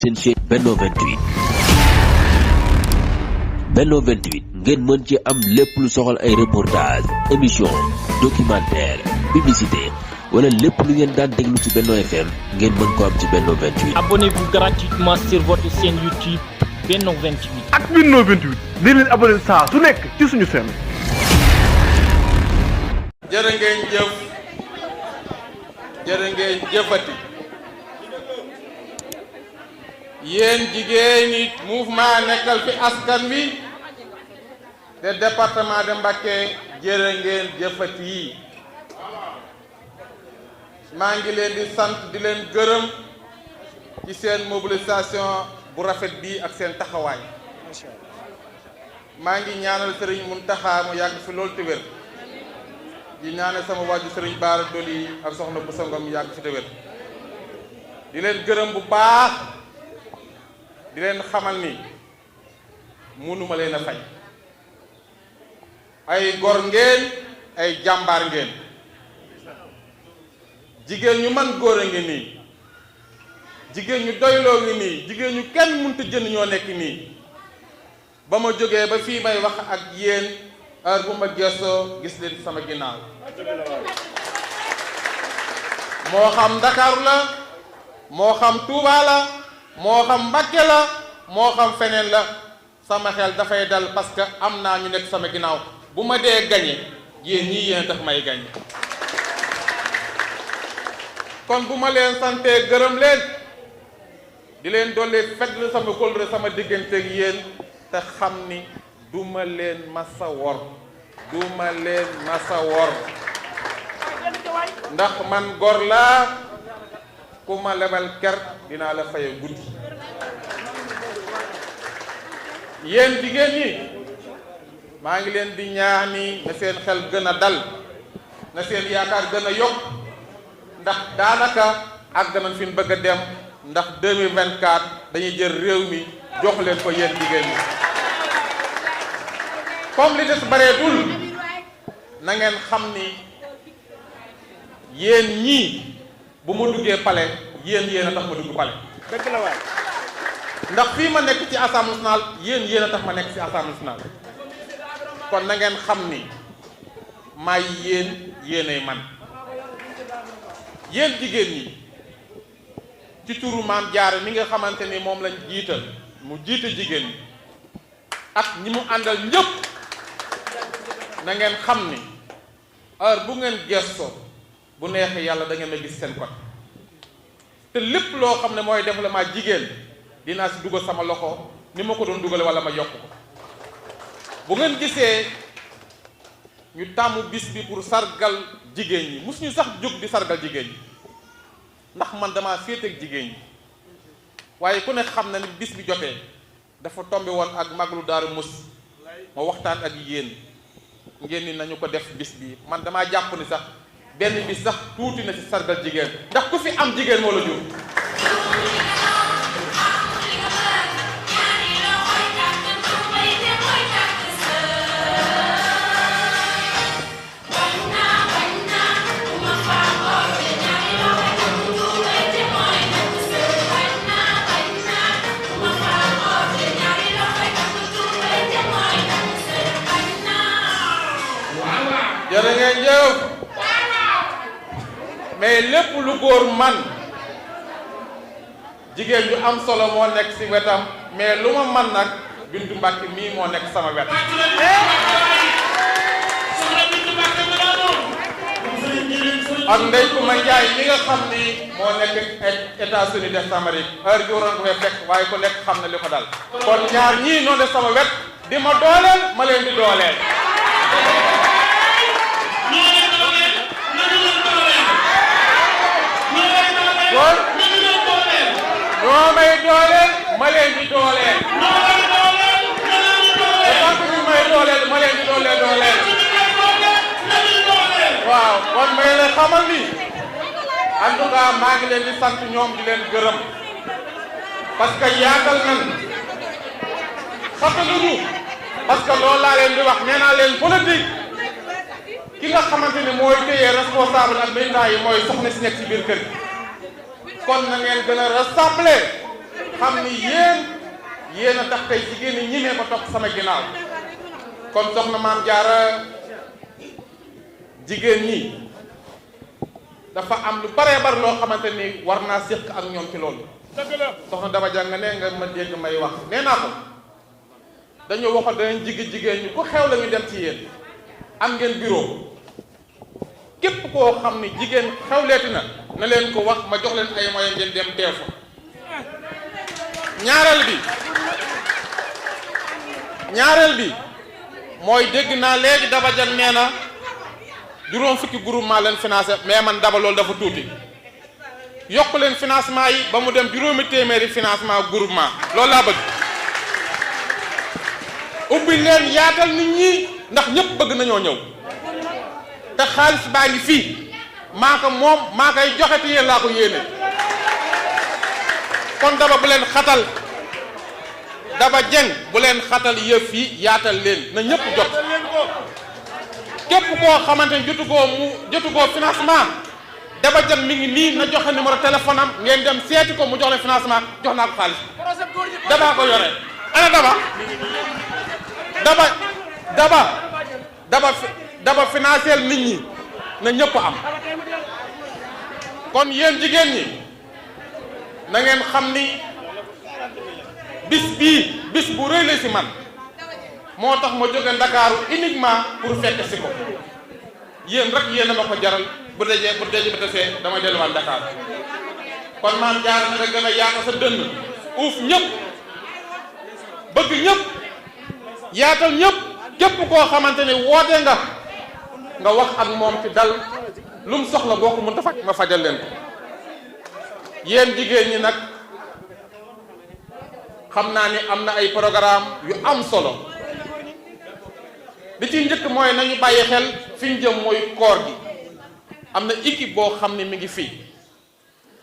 seen chaîne Benno 28 Benno 28 ngeen mën ci am lépp lu soxal ay reportage émission documentaire publicité wala lépp lu ngeen daan déglu ci Benno FM ngeen mën ko am ci Benno 28. Abonnez-vous gratuitement sur votre chaîne YouTube Benno 28. ak Benno 28 di leen abonné saa su nekk ci suñu chaîne. jërë ngeen jëf jërë ngeen jëfati yéen jigéen ñi mouvement nekkal fi askan wi te département de Mbacké jërë ngeen jëfati yi maa ngi leen di sant di leen gërëm ci seen mobilisation bu rafet bi ak seen taxawaay maa ngi ñaanal Serigne Mountakha mu yàgg fi loolu te wér di ñaanal sama waaju Serigne Bara Doli ak soxna bu sangom yàgg fi te wér di leen gërëm bu baax di leen xamal ni mënuma leen a fay ay gor ngeen ay jàmbaar ngeen jigéen ñu man góor a ngi nii jigéen ñu doyloo ngi nii jigéen ñu kenn mënut a jënd ñoo nekk nii ba ma jógee ba fii may wax ak yéen heure bu ma gëstoo gis leen sama ginnaaw moo xam Dakar la moo xam Touba la moo xam Mbacké la moo xam feneen la sama xel dafay dal parce que am naa ñu nekk sama ginnaaw bu ma dee gañe yéen ñii yéen tax may gañe kon bu ma leen santee gërëm leen di leen dolli fetlu sama kóllëre sama diggante ak yéen te xam ni duma leen masa wor duma leen masa wor ndax man gor laa ku ma lebal ker dinaa la faye guddi yéen jigéen ñi maa ngi leen di ñaax ni na seen xel gën a dal na seen yaakaar gën a yokk ndax daanaka ak danañ fi bëgg a dem ndax 2024 dañuy jël réew mi jox leen ko yéen jigéen ñi comme li des bareetul na ngeen xam ni yéen ñii bu ma duggee palais yéen a tax ma dugg palais dëgg la waay ndax fii ma nekk ci assemblée nationale yéen a tax ma nekk ci assemblée nationale kon na ngeen xam ni may yéenay man yéen jigéen ñi ci turu Maam Jaara mi nga xamante ni moom lañ jiital mu jiite jigéen ñi ak ñi mu àndal ñëpp na ngeen xam ni heure bu ngeen gestoo bu neexee yàlla da ngeen a gis seen côté te lépp loo xam ne mooy développement jigéen dinaa si dugal sama loxo ni ma ko doon dugale wala ma yokk ko bu ngeen gisee ñu tàmm bis bi pour sargal jigéen ñi musuñu sax jóg di sargal jigéen ñi ndax man dama féete ak jigéen ñi waaye ku ne xam na ni bis bi jotee dafa tombe woon ak maglu Daaru Mus ma waxtaan ak yéen ngeen ni nañu ko def bis bi man damaa jàpp ni sax benn bis sax tuuti na ci sargal jigéen ndax ku fi am jigéen moo la jur jërë ngeen jëf mais lépp lu góor man jigéen ju am solo moo nekk ci wetam mais lu ma man nag Bintu Mbacké mii moo nekk sama wet ak Ndeye Coumba Ndiaye mi nga xam ni moo nekk États-Unis d'Amérique heure bi waroon ko fay fekk waaye ku nekk xam na li ko dal kon ñaar ñii noo def sama wet di ma dooleel ma leen di dooleel kon ñoo may dooleel ma leen di dooleel te tant que ñu may dooleel ma leen di dooleel waaw kon may leen xamal ni en tout cas maa ngi leen di sant ñoom di leen gërëm parce que yaatal nan xataluñu parce que loolu laa leen di wax nee naa leen politique ki nga xamante ni mooy téye responsable ak militant yi mooy soxna si nekk ci biir kër gi kon na ngeen gën a rassembler xam ni yéen a tax tey jigéen ñi ñimee ko topp sama ginnaaw kon soxna Maam Jaara jigéen ñi dafa am lu baree bari loo xamante ni war naa séq ak ñoom ci loolu soxna Daba Jàng ne nga ma dégg may wax nee naa ko dañoo waxoon danañ jigéen ñi ku xew la ñu dem ci yéen am ngeen bureau képp koo xam ni jigéen xewleeti na leen ko wax ma jox leen ay moyens ngeen dem teew fa ñaareel bi mooy dégg naa léegi Daba Jàng nee na juróom fukki groupement leen financé mais man Daba loolu dafa tuuti yokk leen financement yi ba mu dem juróomi téeméeri financement groupement loolu laa bëgg ubbi leen yaatal nit ñi ndax ñëpp bëgg nañoo ñëw te xaalis baa ngi fii maa ko moom maa koy joxe te yéen laa ko yéene kon Daba bu leen xatal Daba Jeng bu leen xatal yëf yi yaatal leen na ñëpp jot képp koo xamante ne jotu koo financement Daba Jeng mi ngi nii na joxe numéro téléphone am ngeen dem seeti ko mu jox leen financement jox naa ko xaalis Daba ko yore ana Daba financeel nit ñi na ñëpp am kon yéen jigéen ñi na ngeen xam ni bis bu rëy la si man moo tax ma jóge Ndakaaru uniquement pour fekk si ko yéen rek yéen a ma ko jaral bu dajee ba desee damay delluwaat Dakar kon Maam Jaara na nga gën a yaata sa dënn uuf ñëpp bëgg ñëpp yaatal ñëpp képp koo xamante ni woote nga wax ak moom ci dal lu mu soxla boo ko mën ta faj nga fajal leen ko yéen jigéen ñi nag xam naa ni am na ay programme yu am solo li ci njëkk mooy nañu bàyyi xel fi ñu jëm mooy koor gi am na équipe boo xam ne mi ngi fii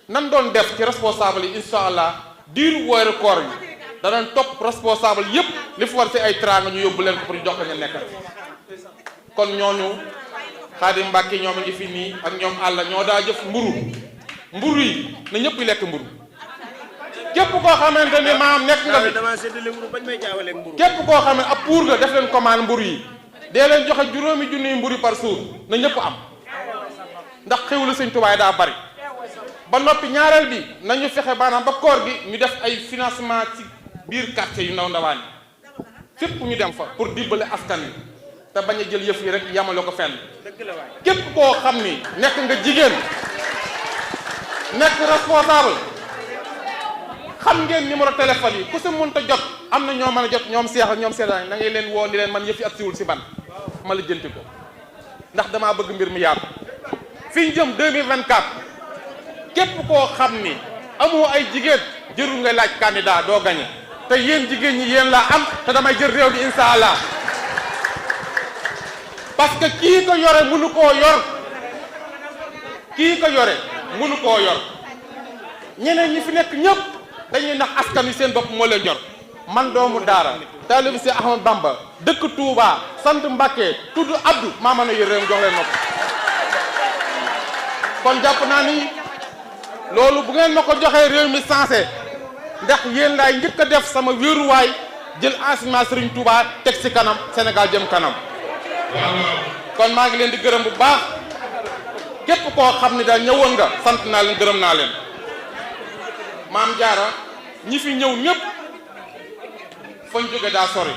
nan doon def ci responsable yi incha allah diiru weeru koor bi danañ topp responsable yépp li fi war ci ay teraanga ñu yóbbu leen ko pour jox ñu nekkal kon ñooñu Xaadim Mbàkke ñoom a ngi fi nii ak ñoom àll ñoo daa jëf mburu yi na ñëpp yi lekk mburu képp koo xamante ni maam nekk nga fi képp koo xam ne ab pour nga def leen commande mburu yi dee leen joxe juróomi junniy mburu par jour na ñëpp am ndax xewlu Sëñ Tuubaa daa bari ba noppi ñaareel bi nañu fexe maanaam ba koor gi ñu def ay financement ci biir quartier yu ndaw ndawaan yi fépp ñu dem fa pour dimbale askan wi te bañ a jël yëf yi rek yamale ko fenn képp koo xam ni nekk nga jigéen nekk responsable xam ngeen numéro téléphone yi ku si mënta jot am na ñoo mën a jot ñoom seex ak ñoom seetaan na ngay leen woo ni leen man yëf yi ak siwul si ban ma la jënti ko ndax damaa bëgg mbir mi yaatu fi ñu jëm 2024 képp koo xam ni amoo ay jigéen jërul ngay laaj candidat doo gañe te yéen jigéen ñi yéen laa am te damay jël réew mi insha allah parce que kii ko yore mënu koo yor ñeneen ñi fi nekk ñëpp dañuy nax askan wi seen bopp moo leen ñor man doomu daara taalibe si Ahmad Bamba dëkk Touba sant Mbàkke tudd Abdou maa mën a yor réew mi jox leen ma ko kon jàpp naa ni loolu bu ngeen ma ko joxee réew mi sensé ndax yéen laay njëkk a def sama wéeruwaay jël enseignement Serigne Touba teg ci kanam Sénégal jëm kanam kon maa ngi leen di gërëm bu baax képp koo xam ni daal ñëwoon nga sant naa leen gërëm naa leen Maam Jaara ñi fi ñëw ñëpp fañ jóge daa sori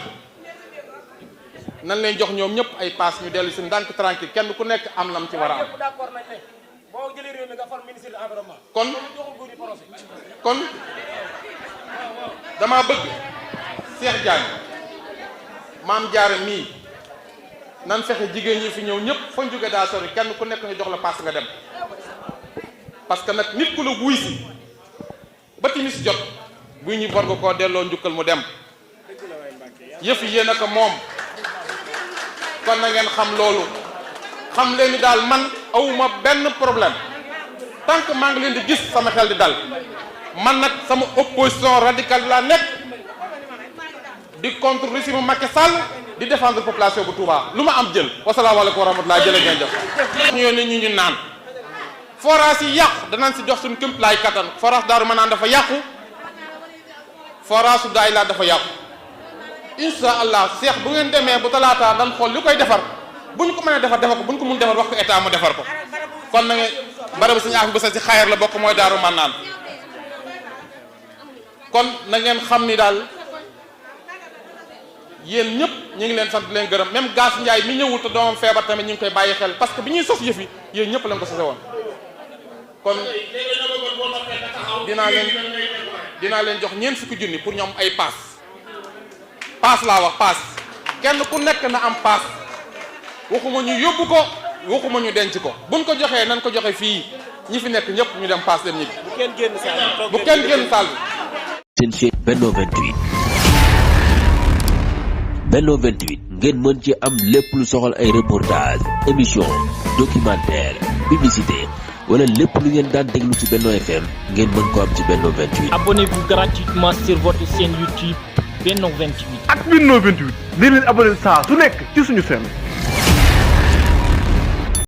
nan leen jox ñoom ñëpp ay paas ñu dellu si ndànk tranquille kenn ku nekk am lam ci war a am kon dama bëgg Cheikh Diagne Maam Jaara mii nan fexe jigéen ñi fi ñëw ñëpp fañ jóge daa sori kenn ku nekk ñu jox la paas nga dem parce que nag nit ku la wuy si ba timis jot buy ñu bor nga koo delloo njukkal mu dem yëf yi yéen a ko moom kon na ngeen xam loolu xam leen ni daal man awuma benn problème tant que maa ngi leen di gis sama xel di dal man nag sama opposition radicale laa nekk di contre régime Macky Sall di défendre population bu Touba lu ma am jël wasalaamaaleykum wa rahmatulah jële ngeen jëf ñu yónni ñu naan forage yi yàqu danañ si jox suñu képp laay kattan forage Daaru Manaan dafa yàqu forage su daay laa dafa yàqu insha allah seex bu ngeen demee bu talaataa dan xool li koy defar bu ñu ko mënee defar ko bu ñu ko mun defar wax ko état mu defar ko kon na ngeen barabu suñu affaire bu sa si xayar la bokk mooy Daaru Mannaan kon na ngeen xam ni daal yéen ñëpp ñu ngi leen sant leen gërëm même Gaas Njaay mi ñëwul te doomam feebar tamit ñu ngi koy bàyyi xel parce que bi ñuy sos yëf yi yéen ñëpp lañ ko sose woon kon dinaa leen jox ñeent fukki junni pour ñoom ay paas laa wax paas kenn ku nekk na am paas waxuma ñu yóbbu ko waxuma ñu denc ko buñ ko joxee nañ ko joxe fii ñi fi nekk ñëpp ñu dem paas dem ñibbi bu kenn génn saal bi seen chaîne Benno 28 Benno 28 ngeen mën ci am lépp lu soxal ay reportage émission documentaire publicité wala lépp lu ngeen daan déglu ci Benno FM ngeen mën ko am ci Benno 28. Abonnez-vous gratuitement sur votre chaîne YouTube Benno 28. ak Benno 28 di leen abonné saa su nekk ci suñu chaîne.